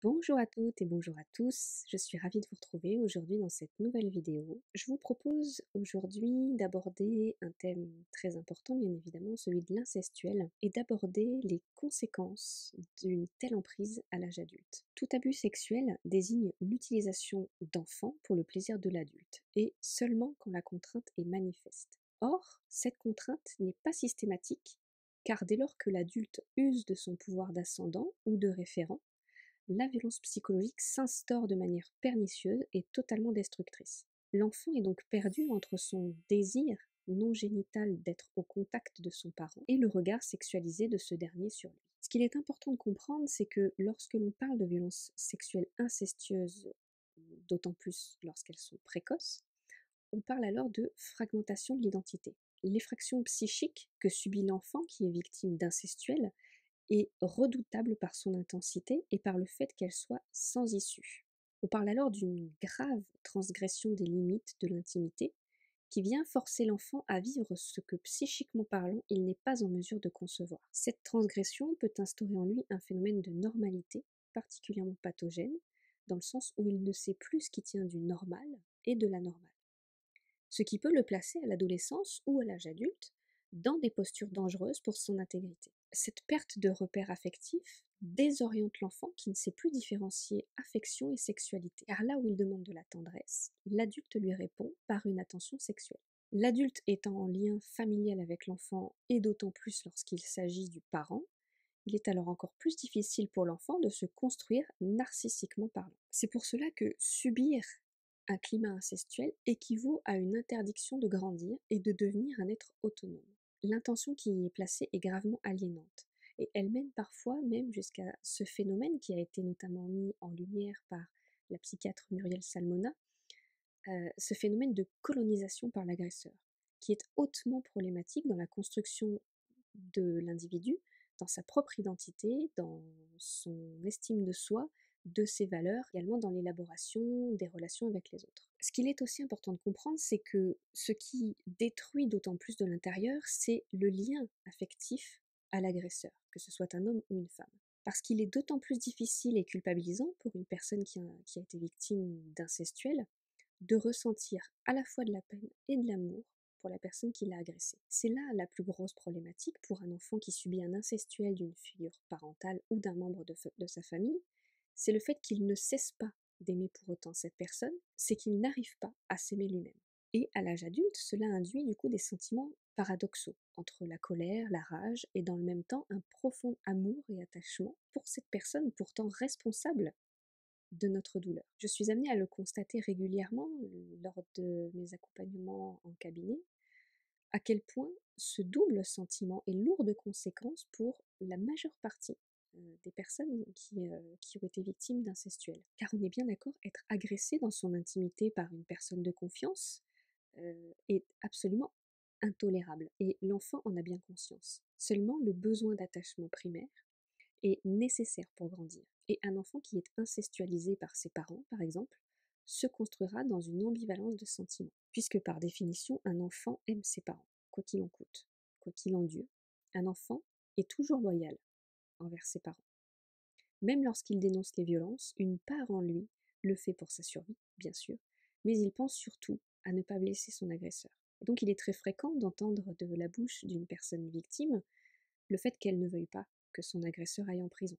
Bonjour à toutes et bonjour à tous, je suis ravie de vous retrouver aujourd'hui dans cette nouvelle vidéo. Je vous propose aujourd'hui d'aborder un thème très important, bien évidemment, celui de l'incestuel, et d'aborder les conséquences d'une telle emprise à l'âge adulte. Tout abus sexuel désigne l'utilisation d'enfants pour le plaisir de l'adulte, et seulement quand la contrainte est manifeste. Or, cette contrainte n'est pas systématique, car dès lors que l'adulte use de son pouvoir d'ascendant ou de référent, la violence psychologique s'instaure de manière pernicieuse et totalement destructrice. L'enfant est donc perdu entre son désir non génital d'être au contact de son parent et le regard sexualisé de ce dernier sur lui. Ce qu'il est important de comprendre, c'est que lorsque l'on parle de violences sexuelles incestueuses, d'autant plus lorsqu'elles sont précoces, on parle alors de fragmentation de l'identité. L'effraction psychique que subit l'enfant qui est victime d'incestuel est redoutable par son intensité et par le fait qu'elle soit sans issue. On parle alors d'une grave transgression des limites de l'intimité qui vient forcer l'enfant à vivre ce que psychiquement parlant il n'est pas en mesure de concevoir. Cette transgression peut instaurer en lui un phénomène de normalité particulièrement pathogène, dans le sens où il ne sait plus ce qui tient du normal et de l'anormal, ce qui peut le placer à l'adolescence ou à l'âge adulte dans des postures dangereuses pour son intégrité. Cette perte de repères affectifs désoriente l'enfant qui ne sait plus différencier affection et sexualité, car là où il demande de la tendresse, l'adulte lui répond par une attention sexuelle. L'adulte étant en lien familial avec l'enfant, et d'autant plus lorsqu'il s'agit du parent, il est alors encore plus difficile pour l'enfant de se construire narcissiquement parlant. C'est pour cela que subir un climat incestuel équivaut à une interdiction de grandir et de devenir un être autonome. L'intention qui y est placée est gravement aliénante, et elle mène parfois même jusqu'à ce phénomène qui a été notamment mis en lumière par la psychiatre Muriel Salmona, ce phénomène de colonisation par l'agresseur, qui est hautement problématique dans la construction de l'individu, dans sa propre identité, dans son estime de soi, de ses valeurs, également dans l'élaboration des relations avec les autres. Ce qu'il est aussi important de comprendre, c'est que ce qui détruit d'autant plus de l'intérieur, c'est le lien affectif à l'agresseur, que ce soit un homme ou une femme. Parce qu'il est d'autant plus difficile et culpabilisant pour une personne qui a été victime d'incestuel de ressentir à la fois de la peine et de l'amour pour la personne qui l'a agressé. C'est là la plus grosse problématique pour un enfant qui subit un incestuel d'une figure parentale ou d'un membre de sa famille, c'est le fait qu'il ne cesse pas d'aimer pour autant cette personne, c'est qu'il n'arrive pas à s'aimer lui-même. Et à l'âge adulte, cela induit du coup des sentiments paradoxaux, entre la colère, la rage et dans le même temps un profond amour et attachement pour cette personne pourtant responsable de notre douleur. Je suis amenée à le constater régulièrement lors de mes accompagnements en cabinet, à quel point ce double sentiment est lourd de conséquences pour la majeure partie des personnes qui ont été victimes d'incestuels. Car on est bien d'accord, être agressé dans son intimité par une personne de confiance est absolument intolérable, et l'enfant en a bien conscience. Seulement, le besoin d'attachement primaire est nécessaire pour grandir. Et un enfant qui est incestualisé par ses parents, par exemple, se construira dans une ambivalence de sentiments, puisque par définition, un enfant aime ses parents, quoi qu'il en coûte, quoi qu'il en dure. Un enfant est toujours loyal envers ses parents. Même lorsqu'il dénonce les violences, une part en lui le fait pour sa survie, bien sûr, mais il pense surtout à ne pas blesser son agresseur. Et donc il est très fréquent d'entendre de la bouche d'une personne victime le fait qu'elle ne veuille pas que son agresseur aille en prison,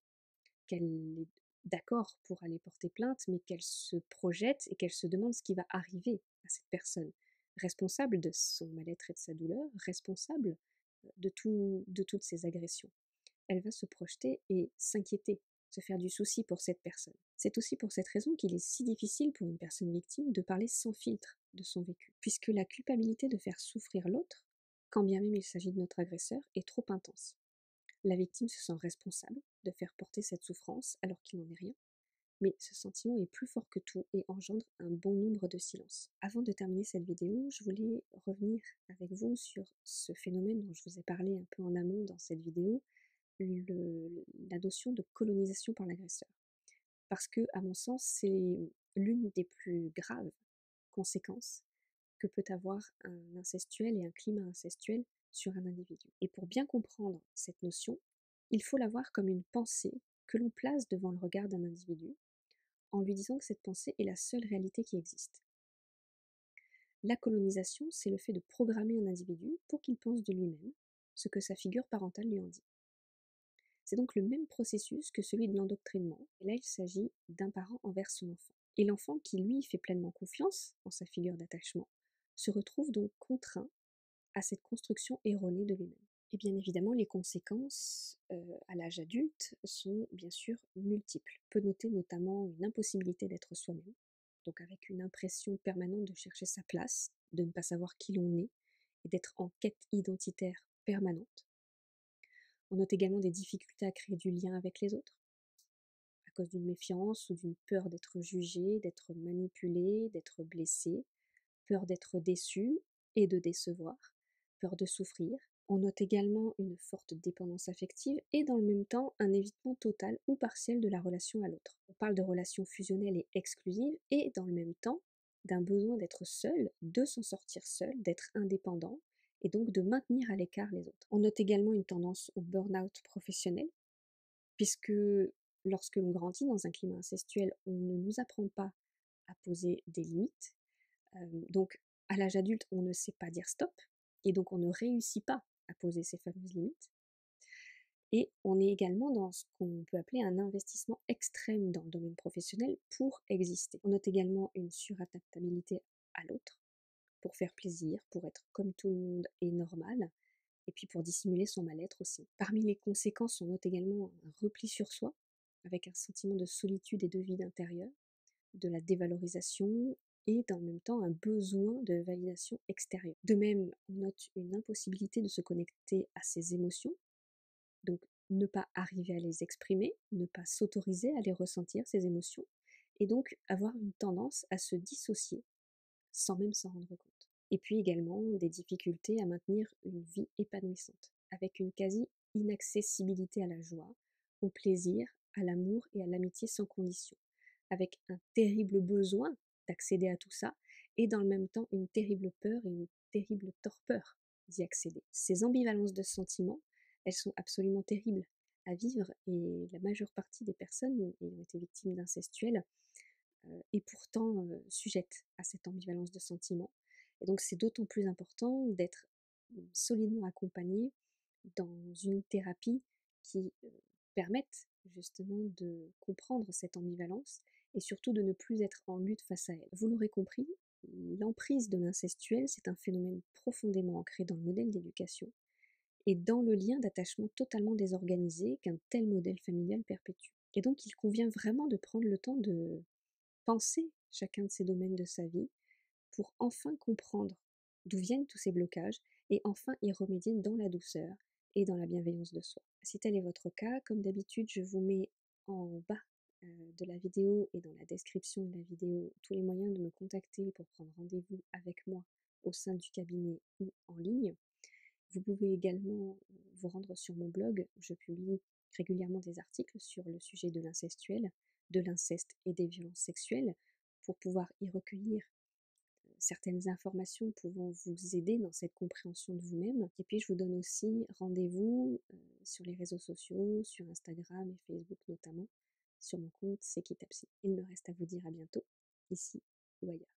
qu'elle est d'accord pour aller porter plainte, mais qu'elle se projette et qu'elle se demande ce qui va arriver à cette personne, responsable de son mal-être et de sa douleur, responsable de toutes ces agressions. Elle va se projeter et s'inquiéter, se faire du souci pour cette personne. C'est aussi pour cette raison qu'il est si difficile pour une personne victime de parler sans filtre de son vécu, puisque la culpabilité de faire souffrir l'autre, quand bien même il s'agit de notre agresseur, est trop intense. La victime se sent responsable de faire porter cette souffrance alors qu'il n'en est rien, mais ce sentiment est plus fort que tout et engendre un bon nombre de silences. Avant de terminer cette vidéo, je voulais revenir avec vous sur ce phénomène dont je vous ai parlé un peu en amont dans cette vidéo, la notion de colonisation par l'agresseur. Parce que, à mon sens, c'est l'une des plus graves conséquences que peut avoir un incestuel et un climat incestuel sur un individu. Et pour bien comprendre cette notion, il faut la voir comme une pensée que l'on place devant le regard d'un individu, en lui disant que cette pensée est la seule réalité qui existe. La colonisation, c'est le fait de programmer un individu pour qu'il pense de lui-même ce que sa figure parentale lui en dit. C'est donc le même processus que celui de l'endoctrinement, et là il s'agit d'un parent envers son enfant. Et l'enfant qui lui fait pleinement confiance en sa figure d'attachement se retrouve donc contraint à cette construction erronée de lui-même. Et bien évidemment, les conséquences à l'âge adulte sont bien sûr multiples. On peut noter notamment une impossibilité d'être soi-même, donc avec une impression permanente de chercher sa place, de ne pas savoir qui l'on est et d'être en quête identitaire permanente. On note également des difficultés à créer du lien avec les autres, à cause d'une méfiance ou d'une peur d'être jugé, d'être manipulé, d'être blessé, peur d'être déçu et de décevoir, peur de souffrir. On note également une forte dépendance affective et dans le même temps un évitement total ou partiel de la relation à l'autre. On parle de relations fusionnelles et exclusives et dans le même temps d'un besoin d'être seul, de s'en sortir seul, d'être indépendant et donc de maintenir à l'écart les autres. On note également une tendance au burn-out professionnel puisque lorsque l'on grandit dans un climat incestuel, on ne nous apprend pas à poser des limites. Donc, à l'âge adulte, on ne sait pas dire stop, et donc on ne réussit pas à poser ces fameuses limites. Et on est également dans ce qu'on peut appeler un investissement extrême dans le domaine professionnel pour exister. On note également une suradaptabilité à l'autre, pour faire plaisir, pour être comme tout le monde et normal, et puis pour dissimuler son mal-être aussi. Parmi les conséquences, on note également un repli sur soi, avec un sentiment de solitude et de vide intérieur, de la dévalorisation et dans le même temps un besoin de validation extérieure. De même, on note une impossibilité de se connecter à ses émotions, donc ne pas arriver à les exprimer, ne pas s'autoriser à les ressentir, ces émotions, et donc avoir une tendance à se dissocier sans même s'en rendre compte. Et puis également des difficultés à maintenir une vie épanouissante, avec une quasi-inaccessibilité à la joie, au plaisir, à l'amour et à l'amitié sans condition, avec un terrible besoin d'accéder à tout ça, et dans le même temps une terrible peur et une terrible torpeur d'y accéder. Ces ambivalences de sentiments, elles sont absolument terribles à vivre, et la majeure partie des personnes ayant été victimes d'incestuels est pourtant sujette à cette ambivalence de sentiments. Et donc c'est d'autant plus important d'être solidement accompagné dans une thérapie qui permette justement de comprendre cette ambivalence et surtout de ne plus être en lutte face à elle. Vous l'aurez compris, l'emprise de l'incestuel, c'est un phénomène profondément ancré dans le modèle d'éducation et dans le lien d'attachement totalement désorganisé qu'un tel modèle familial perpétue. Et donc il convient vraiment de prendre le temps de penser chacun de ces domaines de sa vie pour enfin comprendre d'où viennent tous ces blocages et enfin y remédier dans la douceur et dans la bienveillance de soi. Si tel est votre cas, comme d'habitude, je vous mets en bas de la vidéo et dans la description de la vidéo tous les moyens de me contacter pour prendre rendez-vous avec moi au sein du cabinet ou en ligne. Vous pouvez également vous rendre sur mon blog où je publie régulièrement des articles sur le sujet de l'incestuel, de l'inceste et des violences sexuelles pour pouvoir y recueillir certaines informations pouvant vous aider dans cette compréhension de vous-même. Et puis je vous donne aussi rendez-vous sur les réseaux sociaux, sur Instagram et Facebook notamment, sur mon compte C'est qui ta psy. Il me reste à vous dire à bientôt, ici ou ailleurs.